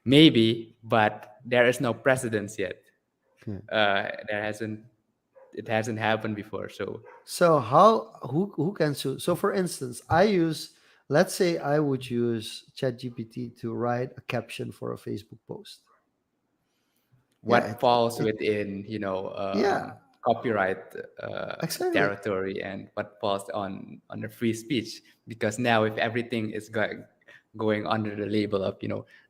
maybe, but there is no precedence yet. Yeah. There hasn't it hasn't happened before. So So how who can sue? So for instance, let's say I would use ChatGPT to write a caption for a Facebook post. Yeah, what falls it within yeah, copyright exactly. territory and what falls on the free speech, because now if everything is going under the label of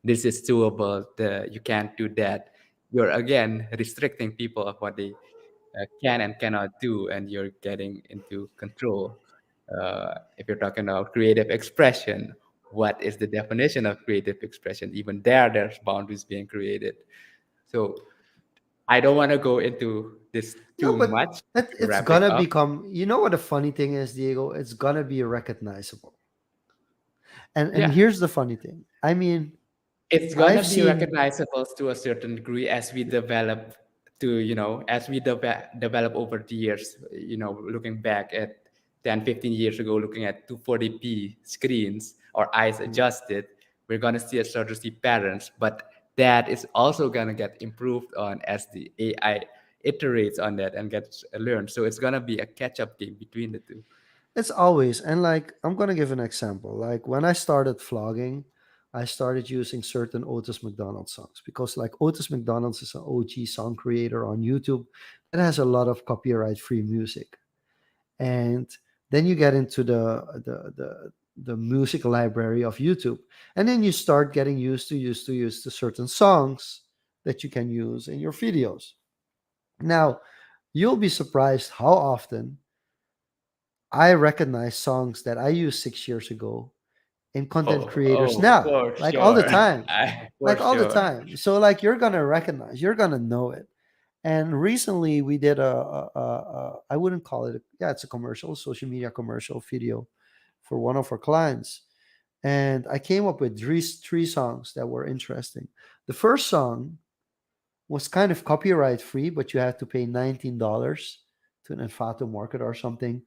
this is doable, you can't do that, you're again restricting people of what they can and cannot do, and you're getting into control. If you're talking about creative expression, what is the definition of creative expression? Even there's boundaries being created. So I don't want to go into this No, too but much to it's wrap it gonna up. become. You know what the funny thing is, Diego? It's gonna be recognizable. And Yeah, here's the funny thing. I mean, it's gonna I've be seen. recognizable to a certain degree as we develop as we develop over the years, looking back at 10, 15 years ago, looking at 240p screens or eyes adjusted, we're gonna start to see patterns, but that is also gonna get improved on as the AI iterates on that and gets learned. So it's gonna be a catch-up game between the two. It's always, and like I'm gonna give an example. Like when I started vlogging, I started using certain Otis McDonald songs because like Otis McDonald is an OG song creator on YouTube that has a lot of copyright free music. And then you get into the music library of YouTube. And then you start getting used to certain songs that you can use in your videos. Now, you'll be surprised how often I recognize songs that I used 6 years ago in content creators Oh, now, for like all the sure. time, For like all the sure. time. So like you're gonna know it. And recently we did I wouldn't call it, yeah, it's a commercial, social media commercial video for one of our clients. And I came up with three songs that were interesting. The first song was kind of copyright free, but you had to pay $19 to an Enfato market or something.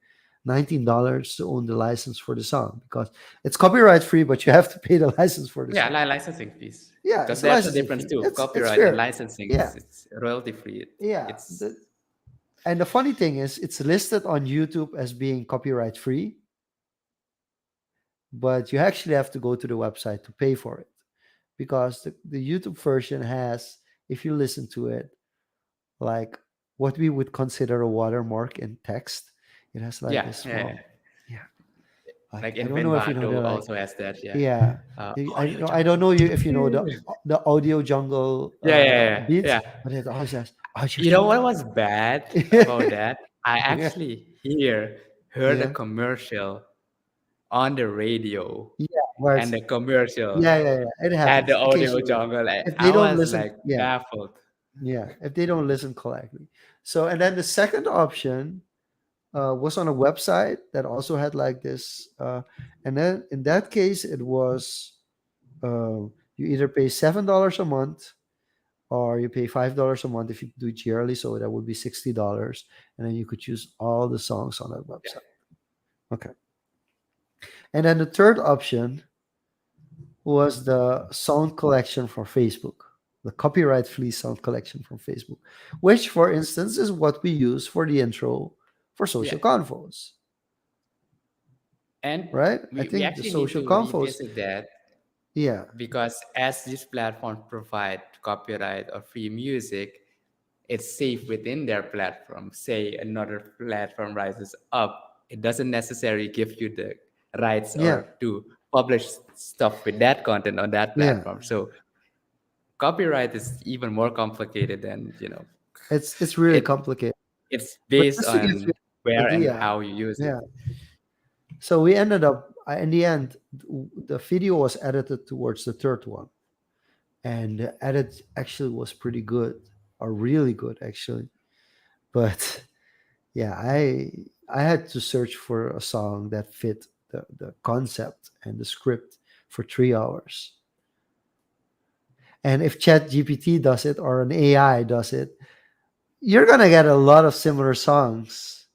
$19 to own the license for the song because it's copyright free, but you have to pay the license for the Yeah, song. licensing fees. Yeah, Because it's a there's a licensing difference fee. too. It's Copyright and fair. licensing Yeah, it's royalty free. yeah. It's And the funny thing is, it's listed on YouTube as being copyright free, but you actually have to go to the website to pay for it because the YouTube version has, if you listen to it, like what we would consider a watermark in text. It has like yeah, this yeah, yeah. small, yeah. Like Like I don't know if you know the Envato like, also has that. Yeah. yeah. Audio I don't know jungle. you if you know the audio jungle Yeah, yeah, yeah, beats, yeah. but it always says audio You know what jungle. was bad about that? I Yeah, actually heard a yeah, commercial on the radio, yeah. Where and it's, the commercial yeah, yeah, yeah. It had the happens audio occasionally jungle. I, if they I don't was listen. like Yeah, baffled. yeah. If they don't listen correctly. So and then the second option was on a website that also had like this, and then in that case it was you either pay $7 a month or you pay $5 a month if you do it yearly. So that would be $60, and then you could choose all the songs on that Yeah, website. Okay, and then the third option was the sound collection from Facebook, the copyright-free sound collection from Facebook, which, for instance, is what we use for the intro for yeah. social confoes, And right? I we think the actually need social to confoes, revisit that, yeah, because as these platforms provide copyright or free music, it's safe within their platform. Say another platform rises up, it doesn't necessarily give you the rights Yeah, or to publish stuff with that content on that yeah. platform. So copyright is even more complicated than, It's really it complicated. it's But based just to give you on an where and idea, how you use it. yeah. So we ended up in the end, the video was edited towards the third one, and the edit actually was pretty good, or really good actually. But yeah, I had to search for a song that fit the concept and the script for 3 hours. And if Chat GPT does it or an AI does it, you're gonna get a lot of similar songs.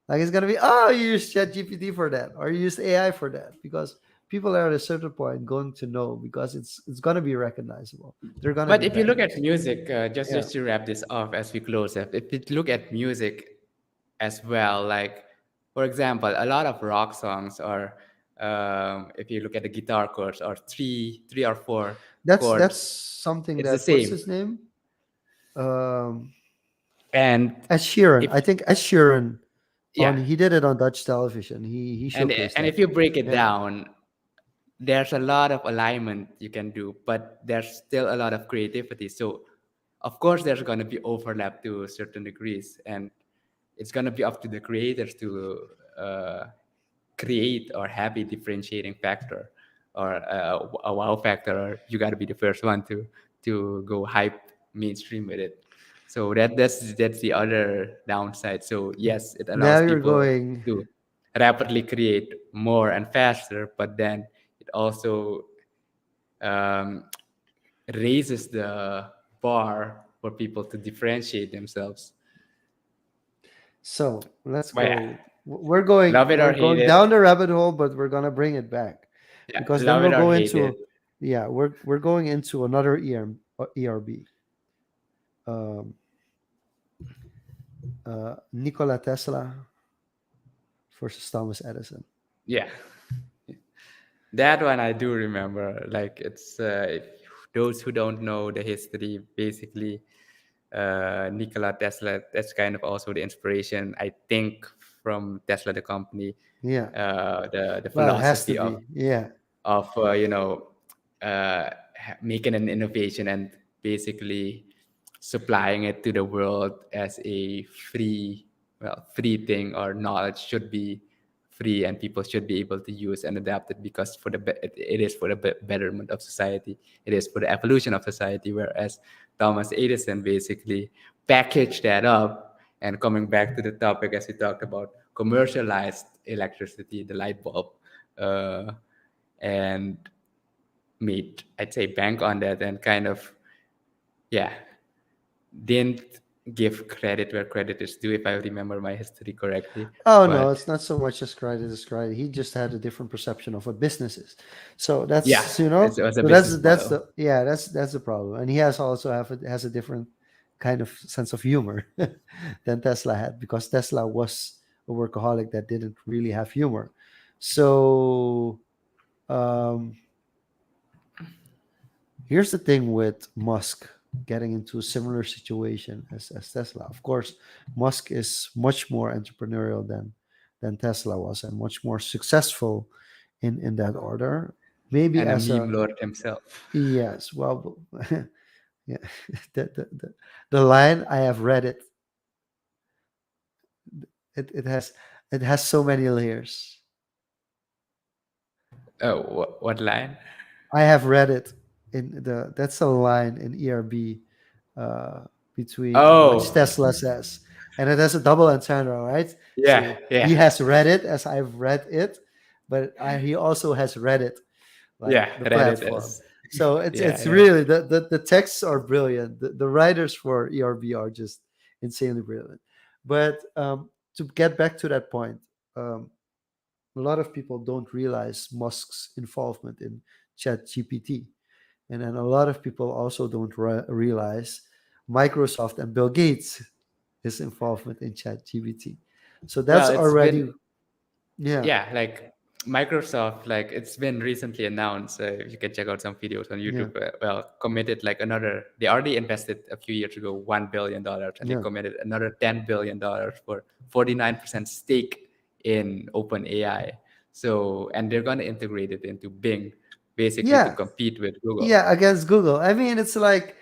Like it's gonna be, oh, you use Chat GPT for that, or you use AI for that, because people are at a certain point going to know, because it's gonna be recognizable. They're gonna But be if you look at bangers. music, Yeah, just to wrap this off as we close up, if you look at music as well, like for example, a lot of rock songs, or if you look at the guitar chords, or three or four that's chords, something it's the that, what's same. his name? Um, And Ed Sheeran. if I think Ed Sheeran, on yeah, he did it on Dutch television. He showcased and that. if you break it Yeah. down, there's a lot of alignment you can do, but there's still a lot of creativity. So of course there's going to be overlap to certain degrees, and it's going to be up to the creators to uh, create or have a differentiating factor, or a wow factor, or you got to be the first one to go hype mainstream with it. So that's the other downside. So yes, it Now allows you're people going. to rapidly create more and faster, but then it also um, raises the bar for people to differentiate themselves. So let's But yeah, go. We're going. love it We're or hate going it. down the rabbit hole, but we're gonna bring it back, Yeah, because then love we'll it or go hate it. into. Yeah, we're going into another ERB. Um, Nikola Tesla versus Thomas Edison. Yeah, that one I do remember. Like it's those who don't know the history, basically, Nikola Tesla. That's kind of also the inspiration, I think, from Tesla, the company, Yeah. the Well, it has to philosophy be. Yeah. of making an innovation and basically supplying it to the world as a free thing, or knowledge should be free and people should be able to use and adapt it, because it is for the betterment of society, it is for the evolution of society. Whereas Thomas Edison basically packaged that up, and coming back to the topic as we talked about, commercialized electricity, the light bulb, uh, and made, I'd say, bank on that, and kind of, yeah, didn't give credit where credit is due, if I remember my history correctly. Oh no, But it's not so much as credit as credit. He just had a different perception of what business is. So yeah, that's, it was a so business that's model. the, yeah, that's the problem. And he has also has a different kind of sense of humor than Tesla had, because Tesla was a workaholic that didn't really have humor. So um, here's the thing with Musk getting into a similar situation as Tesla. Of course, Musk is much more entrepreneurial than Tesla was, and much more successful in that order. Maybe And a as meme a, lord himself. yes, well, yeah, the line, I have read it. It has, it has so many layers. Oh, what line? I have read it in the, that's a line in ERB, uh, between which Oh, Tesla says, and it has a double antenna, right? yeah, So yeah, he has read it as I've read it, but he also has read it, like yeah, the Reddit platform. is. So Yeah, I it's know. really the texts are brilliant. The writers for ERB are just insanely brilliant. But to get back to that point, um, a lot of people don't realize Musk's involvement in ChatGPT, and then a lot of people also don't realize Microsoft and Bill Gates' his involvement in ChatGPT. So that's Well, it's already, been, yeah, yeah, like Microsoft, like it's been recently announced, you can check out some videos on Yeah, YouTube. Well, committed like another. They already invested a few years ago $1 billion, and they yeah, committed another $10 billion for 49% stake in OpenAI. So, and they're gonna integrate it into Bing, basically to yeah. compete with Google. Yeah, against Google. I mean, it's like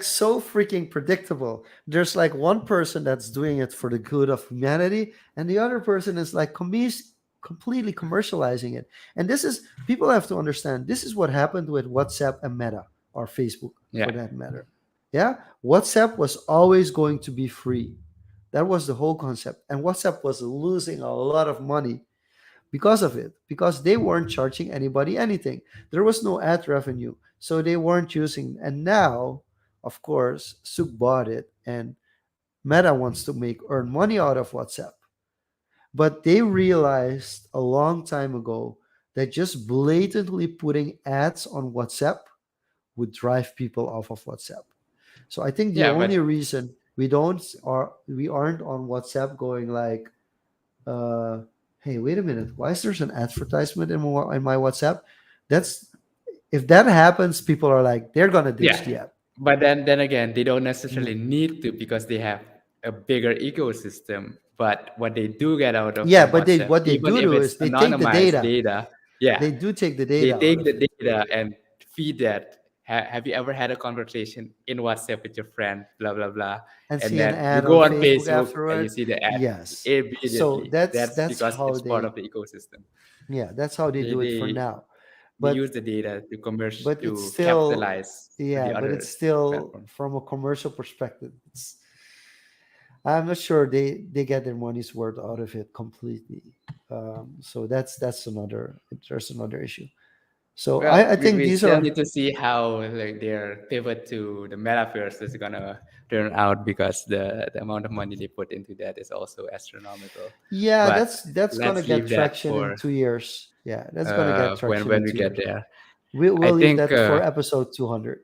so freaking predictable. There's like one person that's doing it for the good of humanity, and the other person is like completely commercializing it. And this is people have to understand. This is what happened with WhatsApp and Meta or Facebook, for Yeah, that matter. Yeah, WhatsApp was always going to be free. That was the whole concept, and WhatsApp was losing a lot of money because of it, because they weren't charging anybody anything. There was no ad revenue, so they weren't using. And now, of course, Suk bought it, and Meta wants to make earn money out of WhatsApp. But they realized a long time ago that just blatantly putting ads on WhatsApp would drive people off of WhatsApp. So I think the yeah, only but reason we aren't on WhatsApp going like, uh, hey, wait a minute, why is there's an advertisement in my WhatsApp? That's If that happens, people are like, they're gonna ditch yeah, the app. but then again, they don't Yeah, necessarily need to because they have a bigger ecosystem. But what they do get out of yeah, from but they WhatsApp, what they even do if do it's is they take the anonymized data. data, yeah, They do take the they data out take of the it data and feed that. Have you ever had a conversation in WhatsApp with your friend, blah blah blah, and and see an then you ad on go on Facebook Facebook and you afterward. see the ad Yes. So immediately? that's That's that's because how it's part they of the ecosystem. yeah, that's how they They do it for they now. they But use the data to commerce but it's to still capitalize on the yeah, but it's other still platforms. from a commercial perspective. I'm not sure they get their money's worth out of it completely. So that's another there's another issue. So Well, I we, think we these still are need to see how like their pivot to the metaverse is gonna turn out because the amount of money they put into that is also astronomical. yeah, But that's gonna let's get leave that traction in for 2 years. Yeah, that's gonna get when traction in we two get years. there. I We'll leave think that for episode 200,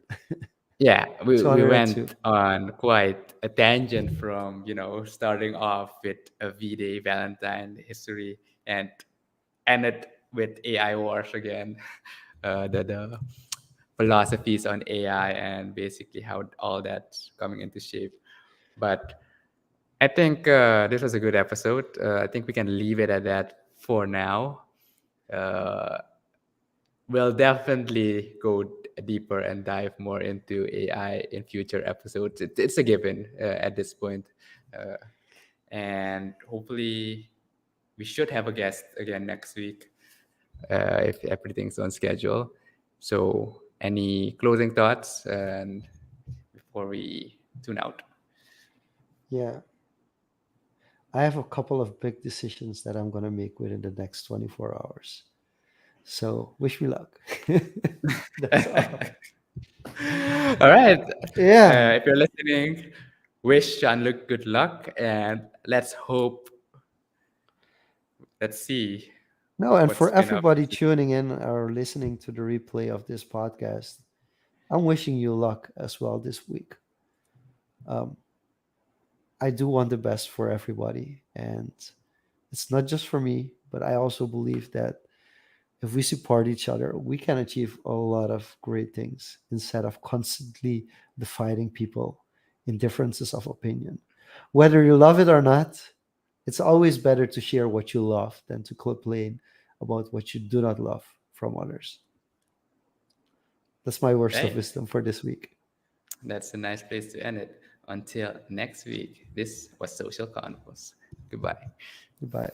yeah, we 202. went on quite a tangent from starting off with a V-Day Valentine history and ended with AI wars again. The philosophies on AI and basically how all that's coming into shape. But I think this was a good episode. I think we can leave it at that for now. Uh, we'll definitely go deeper and dive more into AI in future episodes. It's a given at this point. Uh, and hopefully, we should have a guest again next week if everything's on schedule. So, any closing thoughts and before we tune out? Yeah, I have a couple of big decisions that I'm gonna make within the next 24 hours. So wish me luck. That's all. All right. Yeah. If you're listening, wish Jean-Luc good luck and let's see No, and what for spin-off everybody he can. tuning in or listening to the replay of this podcast, I'm wishing you luck as well this week. Um, I do want the best for everybody, and it's not just for me, but I also believe that if we support each other, we can achieve a lot of great things instead of constantly dividing people in differences of opinion. Whether you love it or not, it's always better to share what you love than to complain about what you do not love from others. That's my words of Right. wisdom for this week. That's a nice place to end it. Until next week, this was Social Confoes. Goodbye. Goodbye.